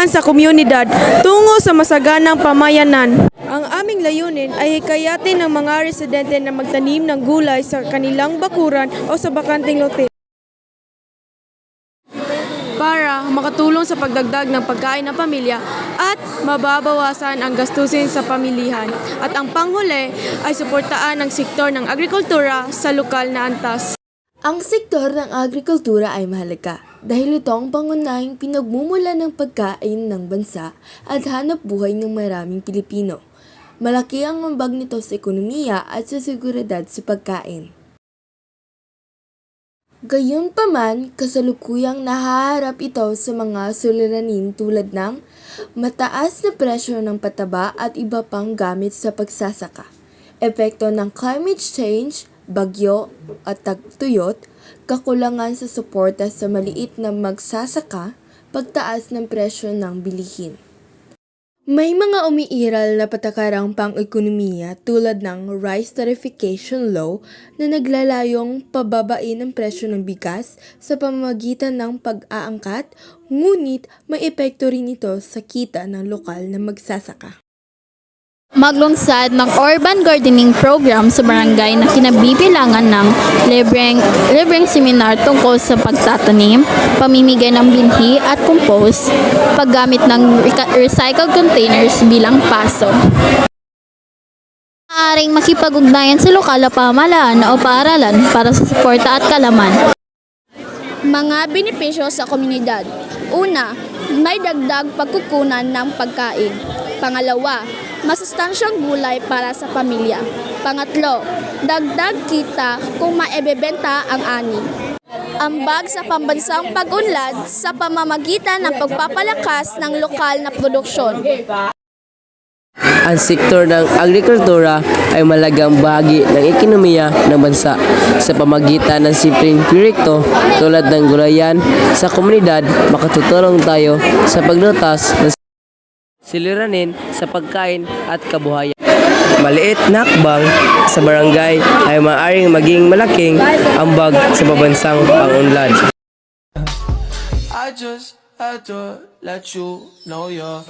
pagtulungan sa komunidad tungo sa masaganang pamayanan. Ang aming layunin ay hikayatin ng mga residente na magtanim ng gulay sa kanilang bakuran o sa bakanting lote para makatulong sa pagdagdag ng pagkain ng pamilya at mababawasan ang gastusin sa pamilihan. At ang panghuli ay suportaan ang sektor ng agrikultura sa lokal na antas. Ang sektor ng agrikultura ay mahalaga dahil ito ang pangunahing pinagmumula ng pagkain ng bansa at hanap buhay ng maraming Pilipino. Malaki ang ambag nito sa ekonomiya at sa seguridad sa pagkain. Gayunpaman, kasalukuyang nahaharap ito sa mga suliranin tulad ng mataas na presyo ng pataba at iba pang gamit sa pagsasaka, epekto ng climate change, bagyo at tagtuyot, kakulangan sa suporta sa maliit na magsasaka, pagtaas ng presyo ng bilihin. May mga umiiral na patakarang pang-ekonomiya tulad ng Rice Tarification Law na naglalayong pababain ang presyo ng bigas sa pamamagitan ng pag-aangkat, ngunit may epekto rin ito sa kita ng lokal na magsasaka. Maglungsad ng urban gardening program sa barangay na kinabibilangan ng libreng seminar tungkol sa pagtatanim, pamimigay ng binhi at compost, paggamit ng recycled containers bilang paso. Maaaring makipag-ugnayan sa lokal na pamahalaan o paaralan para sa suporta at kalaman. Mga benepisyo sa komunidad. Una, may dagdag pagkukunan ng pagkain. Pangalawa, masustansyang gulay para sa pamilya. Pangatlo, dagdag kita kung maibebenta ang ani. Ambag sa pambansang pag-unlad sa pamamagitan ng pagpapalakas ng lokal na produksyon. Ang sektor ng agrikultura ay malagang bahagi ng ekonomiya ng bansa sa pamagitan ng simpleng proyekto tulad ng gulayan sa komunidad. Makatutulong tayo sa paglutas ng siliranin sa pagkain at kabuhayan. Maliit na hakbang sa barangay ay maaaring maging malaking ambag sa pabansang pang-unlad. I just had to let you know you're